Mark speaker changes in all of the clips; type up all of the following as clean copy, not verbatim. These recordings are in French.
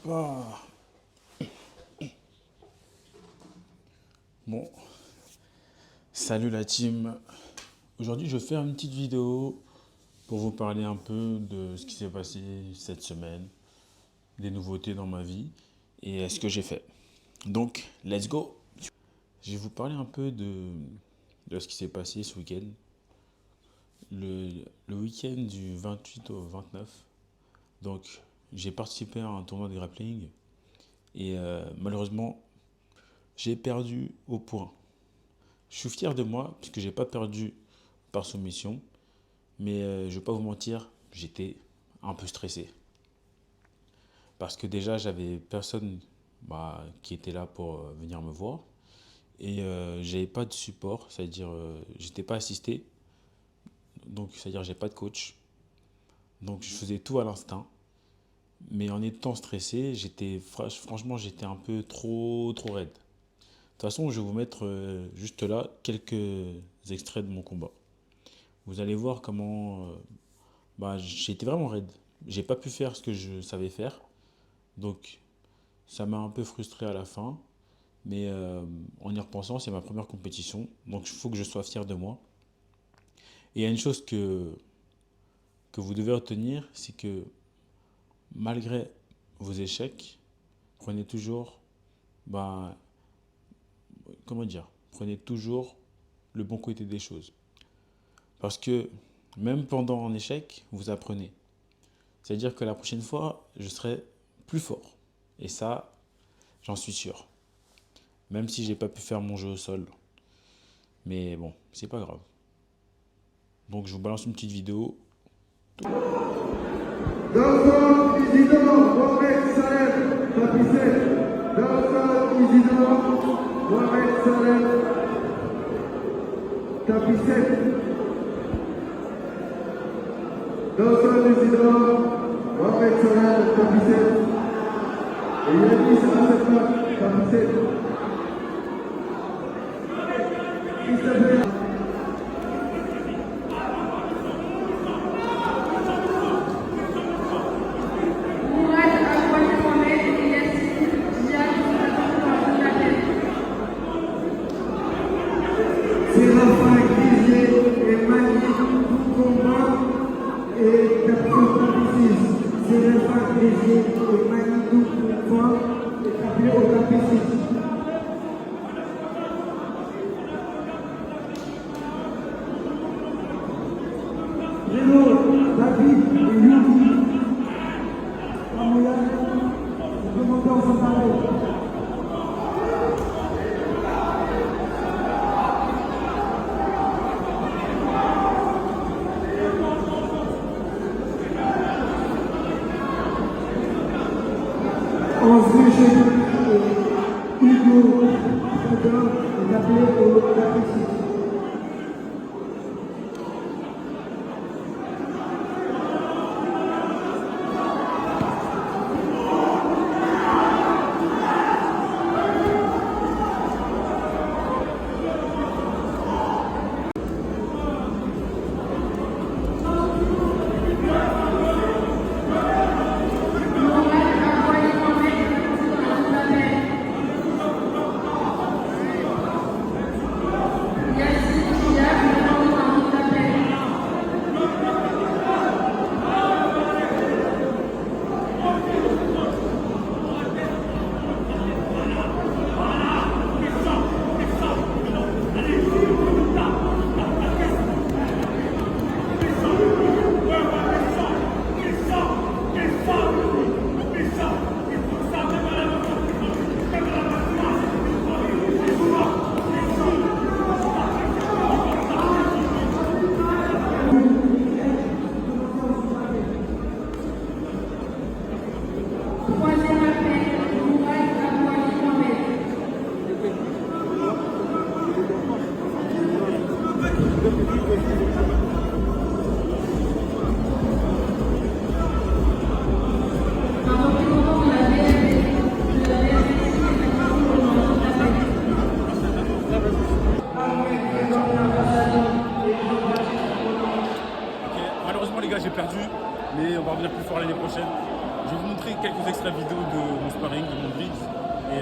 Speaker 1: Ah. Bon, salut la team. Aujourd'hui, je vais faire une petite vidéo pour vous parler un peu de ce qui s'est passé cette semaine, des nouveautés dans ma vie et ce que j'ai fait. Donc, let's go. Je vais vous parler un peu de ce qui s'est passé ce week-end. Le week-end du 28 au 29. Donc, j'ai participé à un tournoi de grappling et malheureusement, j'ai perdu au point. Je suis fier de moi puisque j'ai pas perdu par soumission, mais je vais pas vous mentir, j'étais un peu stressé parce que déjà j'avais personne qui était là pour venir me voir et j'avais pas de support, c'est-à-dire j'étais pas assisté, donc c'est-à-dire j'ai pas de coach, donc je faisais tout à l'instinct. Mais en étant stressé, franchement j'étais un peu trop raide. De toute façon, je vais vous mettre juste là quelques extraits de mon combat. Vous allez voir comment j'ai été vraiment raide. J'ai pas pu faire ce que je savais faire. Donc ça m'a un peu frustré à la fin. Mais en y repensant, c'est ma première compétition. Donc il faut que je sois fier de moi. Et il y a une chose que vous devez retenir, c'est que malgré vos échecs, prenez toujours, bah, comment dire, prenez toujours le bon côté des choses. Parce que même pendant un échec, vous apprenez. C'est-à-dire que la prochaine fois, je serai plus fort. Et ça, j'en suis sûr. Même si j'ai pas pu faire mon jeu au sol. Mais bon, c'est pas grave. Donc je vous balance une petite vidéo.
Speaker 2: Danson président Mohamed Salem, tapissé. Danson président Mohamed Salem, tapissé. Danson président Mohamed Salem, tapissé. Et il a dit ça à cette fois, tapissé. Christophe. Séraphin Grigier et Mani Combat et tapis 6. Séraphin Grigier et Mani Combat et tapis au tapis 6. Bruno, David et Yuki. Amoya, les commandants sont parlés. Ensuite, Hugo Fredin est appelé au tapis 6.
Speaker 1: quelques extraits vidéo de mon sparring, de mon bridge. Et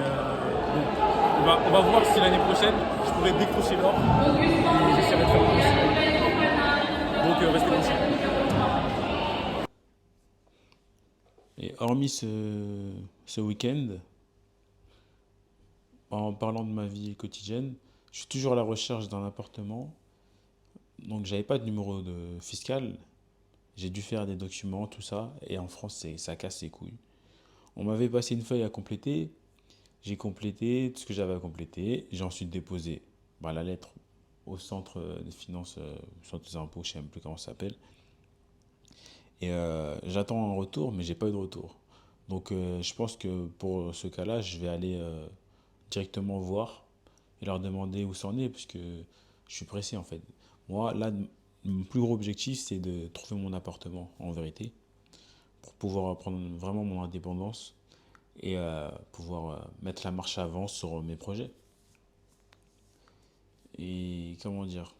Speaker 1: donc, on va voir si l'année prochaine, je pourrais décrocher l'or. Et j'essaierai de faire mon possible. Donc, restez conscients. Et hormis ce week-end, en parlant de ma vie quotidienne, je suis toujours à la recherche d'un appartement. Donc, j'avais pas de numéro de fiscal. J'ai dû faire des documents, tout ça. Et en France, ça casse les couilles. On m'avait passé une feuille à compléter. J'ai complété tout ce que j'avais à compléter. J'ai ensuite déposé la lettre au centre des finances, centre des impôts, je ne sais même plus comment ça s'appelle. Et j'attends un retour, mais j'ai pas eu de retour. Donc je pense que pour ce cas-là, je vais aller directement voir et leur demander où c'en est, puisque je suis pressé en fait. Moi, là, mon plus gros objectif, c'est de trouver mon appartement, en vérité, pour pouvoir prendre vraiment mon indépendance et pouvoir mettre la marche avant sur mes projets. Et comment dire?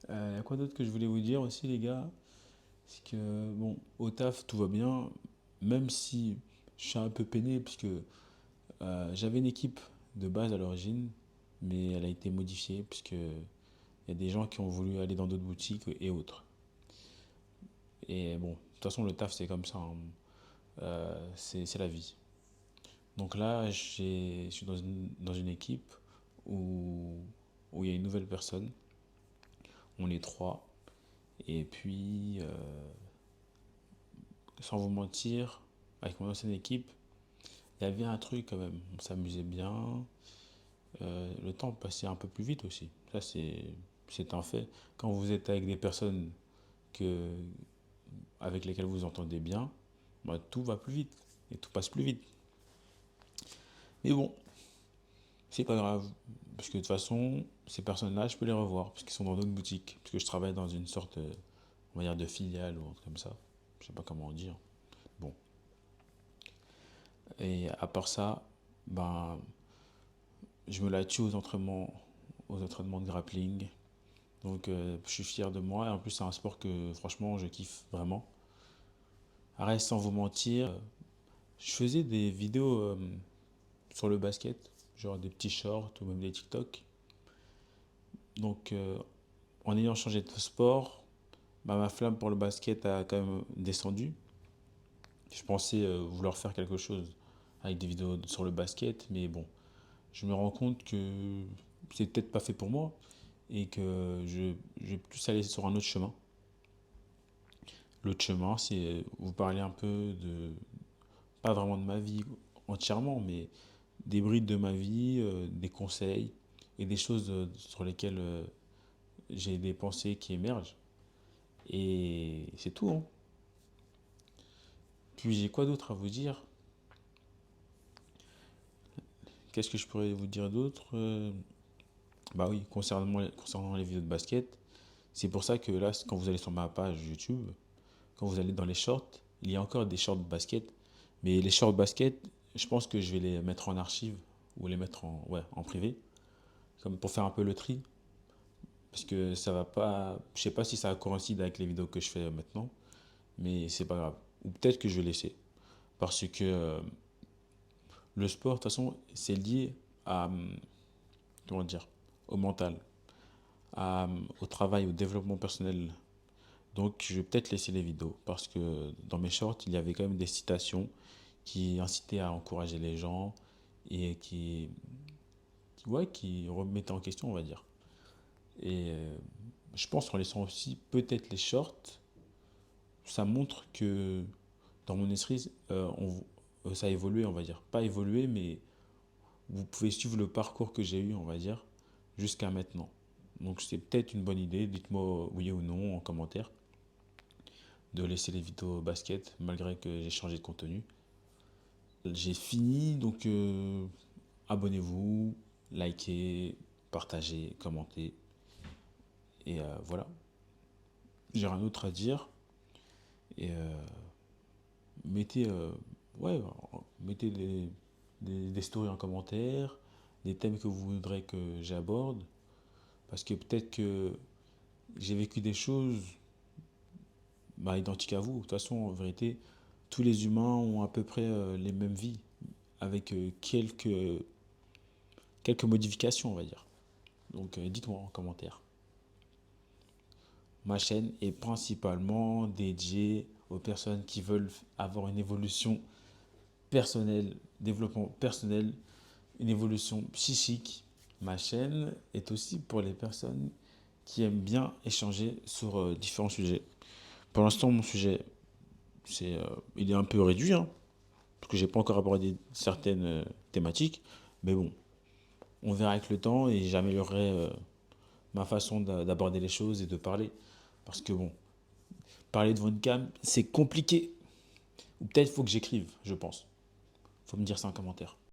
Speaker 1: Il y a quoi d'autre que je voulais vous dire aussi, les gars? C'est que, bon, au taf, tout va bien, même si je suis un peu peiné, puisque j'avais une équipe de base à l'origine, mais elle a été modifiée, puisque il y a des gens qui ont voulu aller dans d'autres boutiques et autres. Et bon, de toute façon, le taf, c'est comme ça, hein. C'est la vie. Donc là, je suis dans une équipe où, où il y a une nouvelle personne. On est trois. Et puis, sans vous mentir, avec mon ancienne équipe, il y avait un truc quand même. On s'amusait bien. Le temps passait un peu plus vite aussi. Ça, c'est un fait. Quand vous êtes avec des personnes que, avec lesquelles vous entendez bien, tout va plus vite. Et tout passe plus vite. Mais bon, c'est pas grave. Parce que de toute façon, ces personnes-là, je peux les revoir. Parce qu'ils sont dans d'autres boutiques. Parce que je travaille dans une sorte, on va dire, de filiale ou un truc comme ça. Je sais pas comment dire. Bon. Et à part ça, ben, je me la tue aux entraînements de grappling. Donc, je suis fier de moi. Et en plus, c'est un sport que, franchement, je kiffe vraiment. Arrête, sans vous mentir, je faisais des vidéos sur le basket, genre des petits shorts ou même des TikTok. Donc, en ayant changé de sport, ma flamme pour le basket a quand même descendu. Je pensais vouloir faire quelque chose avec des vidéos sur le basket, mais bon, je me rends compte que c'est peut-être pas fait pour moi et que je vais plus aller sur un autre chemin. L'autre chemin, c'est vous parler un peu de, pas vraiment de ma vie entièrement, mais des brides de ma vie, des conseils et des choses sur lesquelles j'ai des pensées qui émergent. Et c'est tout, hein. Puis j'ai quoi d'autre à vous dire? Qu'est-ce que je pourrais vous dire d'autre? Bah oui, concernant les vidéos de basket, c'est pour ça que là, quand vous allez sur ma page YouTube, quand vous allez dans les shorts, il y a encore des shorts basket. Mais les shorts basket, je pense que je vais les mettre en archive ou les mettre en privé, comme pour faire un peu le tri. Parce que ça va pas. Je sais pas si ça coïncide avec les vidéos que je fais maintenant, mais c'est pas grave. Ou peut-être que je vais laisser. Parce que le sport, de toute façon, c'est lié à. Comment dire? Au mental, au travail, au développement personnel. Donc, je vais peut-être laisser les vidéos parce que dans mes shorts, il y avait quand même des citations qui incitaient à encourager les gens et qui remettaient en question, on va dire. Et je pense qu'en laissant aussi peut-être les shorts, ça montre que dans mon esprit, ça a évolué, on va dire. Pas évolué, mais vous pouvez suivre le parcours que j'ai eu, on va dire, jusqu'à maintenant. Donc c'est peut-être une bonne idée, dites-moi oui ou non en commentaire, de laisser les vidéos basket, malgré que j'ai changé de contenu. J'ai fini, donc abonnez-vous, likez, partagez, commentez. Et voilà, j'ai rien d'autre à dire. Et mettez, ouais, mettez des stories en commentaire, des thèmes que vous voudrez que j'aborde. Parce que peut-être que j'ai vécu des choses identiques à vous. De toute façon, en vérité, tous les humains ont à peu près les mêmes vies, avec quelques modifications, on va dire. Donc dites-moi en commentaire. Ma chaîne est principalement dédiée aux personnes qui veulent avoir une évolution personnelle, développement personnel, une évolution psychique. Ma chaîne est aussi pour les personnes qui aiment bien échanger sur différents sujets. Pour l'instant, mon sujet, il est un peu réduit, hein, parce que j'ai pas encore abordé certaines thématiques. Mais bon, on verra avec le temps et j'améliorerai ma façon d'aborder les choses et de parler. Parce que bon, parler devant une cam, c'est compliqué. Ou peut-être faut que j'écrive, je pense. Faut me dire ça en commentaire.